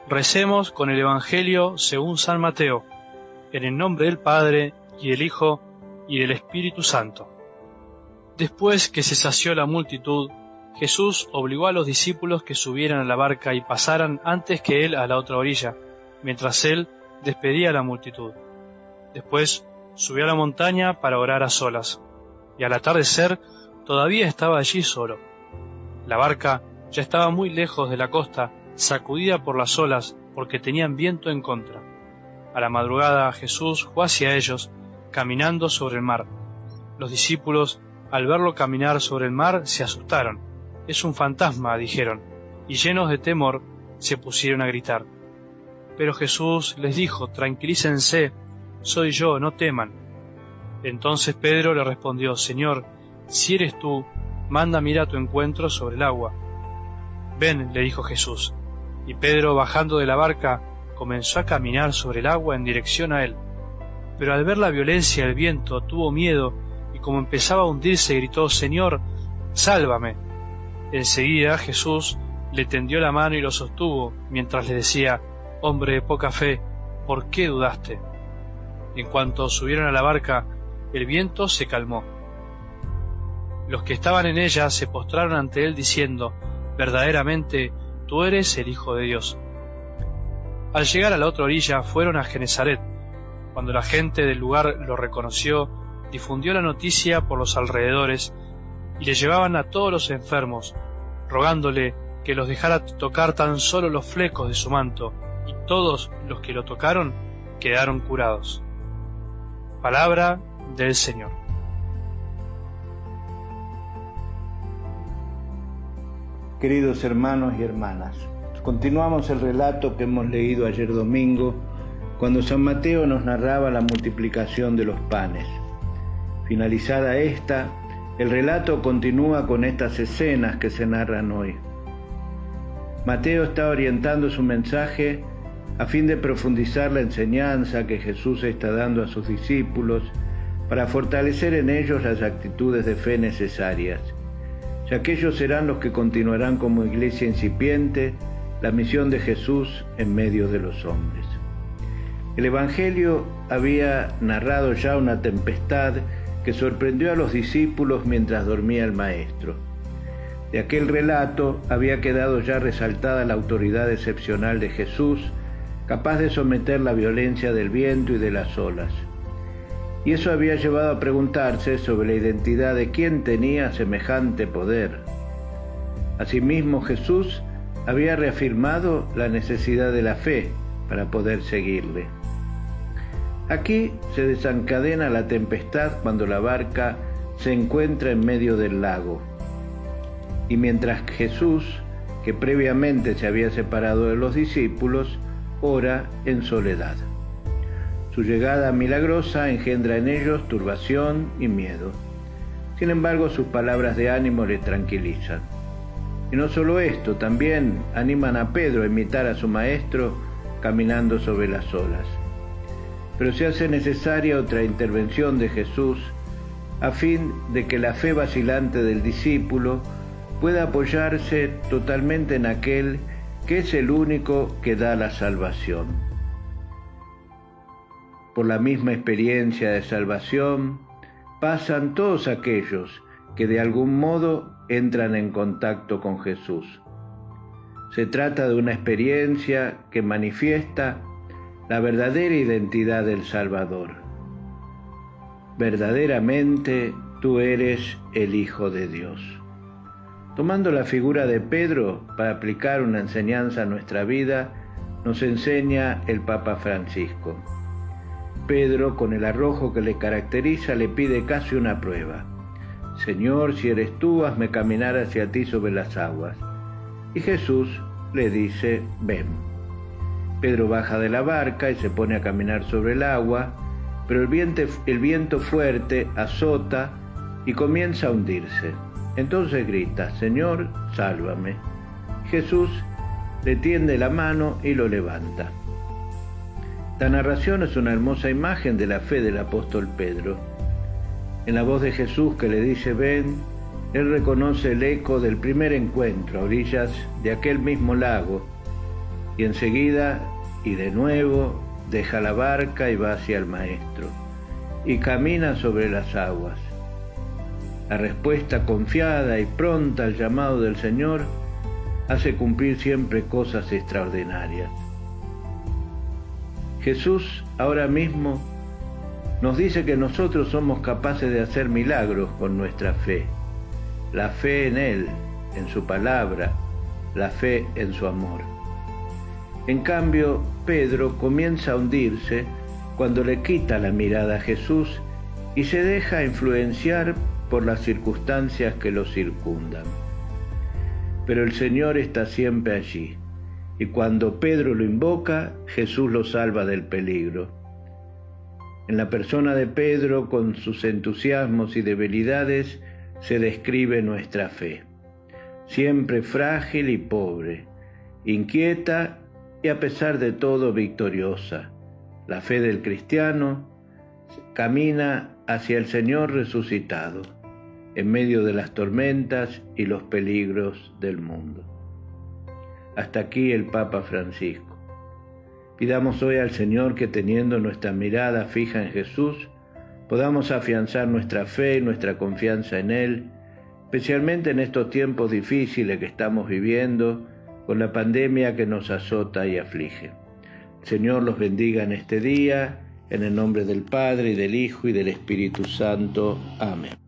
Recemos con el Evangelio según San Mateo, en el nombre del Padre, y del Hijo, y del Espíritu Santo. Después que se sació la multitud, Jesús obligó a los discípulos que subieran a la barca y pasaran antes que él a la otra orilla, mientras él despedía a la multitud. Después subió a la montaña para orar a solas, y al atardecer todavía estaba allí solo. La barca ya estaba muy lejos de la costa, sacudida por las olas, porque tenían viento en contra. A la madrugada Jesús fue hacia ellos, caminando sobre el mar. Los discípulos, al verlo caminar sobre el mar, se asustaron. «Es un fantasma», dijeron, y llenos de temor se pusieron a gritar. Pero Jesús les dijo: «Tranquilícense, soy yo, no teman». Entonces Pedro le respondió: «Señor, si eres tú, mándame ir a tu encuentro sobre el agua». «Ven», le dijo Jesús. Y Pedro, bajando de la barca, comenzó a caminar sobre el agua en dirección a él. Pero al ver la violencia del viento, tuvo miedo, y como empezaba a hundirse, gritó: «Señor, sálvame». Enseguida Jesús le tendió la mano y lo sostuvo, mientras le decía: «Hombre de poca fe, ¿por qué dudaste?». En cuanto subieron a la barca, el viento se calmó. Los que estaban en ella se postraron ante él diciendo: «Verdaderamente, tú eres el Hijo de Dios». Al llegar a la otra orilla fueron a Genesaret. Cuando la gente del lugar lo reconoció, difundió la noticia por los alrededores y le llevaban a todos los enfermos, rogándole que los dejara tocar tan solo los flecos de su manto, y todos los que lo tocaron quedaron curados. Palabra del Señor. Queridos hermanos y hermanas, continuamos el relato que hemos leído ayer domingo, cuando San Mateo nos narraba la multiplicación de los panes. Finalizada esta, el relato continúa con estas escenas que se narran hoy. Mateo está orientando su mensaje a fin de profundizar la enseñanza que Jesús está dando a sus discípulos para fortalecer en ellos las actitudes de fe necesarias, ya que ellos serán los que continuarán como iglesia incipiente la misión de Jesús en medio de los hombres. El Evangelio había narrado ya una tempestad que sorprendió a los discípulos mientras dormía el Maestro. De aquel relato había quedado ya resaltada la autoridad excepcional de Jesús, capaz de someter la violencia del viento y de las olas. Y eso había llevado a preguntarse sobre la identidad de quién tenía semejante poder. Asimismo, Jesús había reafirmado la necesidad de la fe para poder seguirle. Aquí se desencadena la tempestad cuando la barca se encuentra en medio del lago. Y mientras Jesús, que previamente se había separado de los discípulos, ora en soledad. Su llegada milagrosa engendra en ellos turbación y miedo. Sin embargo, sus palabras de ánimo les tranquilizan. Y no solo esto, también animan a Pedro a imitar a su maestro caminando sobre las olas. Pero se hace necesaria otra intervención de Jesús a fin de que la fe vacilante del discípulo pueda apoyarse totalmente en aquel que es el único que da la salvación. Por la misma experiencia de salvación pasan todos aquellos que de algún modo entran en contacto con Jesús. Se trata de una experiencia que manifiesta la verdadera identidad del Salvador. Verdaderamente tú eres el Hijo de Dios. Tomando la figura de Pedro para aplicar una enseñanza a nuestra vida, nos enseña el Papa Francisco. Pedro, con el arrojo que le caracteriza, le pide casi una prueba. «Señor, si eres tú, hazme caminar hacia ti sobre las aguas». Y Jesús le dice: «Ven». Pedro baja de la barca y se pone a caminar sobre el agua, pero el viento fuerte azota y comienza a hundirse. Entonces grita: «Señor, sálvame». Jesús le tiende la mano y lo levanta. La narración es una hermosa imagen de la fe del apóstol Pedro. En la voz de Jesús que le dice «Ven», él reconoce el eco del primer encuentro a orillas de aquel mismo lago, Y enseguida, y de nuevo, deja la barca y va hacia el Maestro, y camina sobre las aguas. La respuesta confiada y pronta al llamado del Señor hace cumplir siempre cosas extraordinarias. Jesús ahora mismo nos dice que nosotros somos capaces de hacer milagros con nuestra fe. La fe en Él, en su palabra, la fe en su amor. En cambio, Pedro comienza a hundirse cuando le quita la mirada a Jesús y se deja influenciar por las circunstancias que lo circundan. Pero el Señor está siempre allí, y cuando Pedro lo invoca, Jesús lo salva del peligro. En la persona de Pedro, con sus entusiasmos y debilidades, se describe nuestra fe, siempre frágil y pobre, inquieta y a pesar de todo victoriosa. La fe del cristiano camina hacia el Señor resucitado, en medio de las tormentas y los peligros del mundo. Hasta aquí el Papa Francisco. Pidamos hoy al Señor que, teniendo nuestra mirada fija en Jesús, podamos afianzar nuestra fe y nuestra confianza en Él, especialmente en estos tiempos difíciles que estamos viviendo con la pandemia que nos azota y aflige. El Señor los bendiga en este día, en el nombre del Padre, y del Hijo, y del Espíritu Santo. Amén.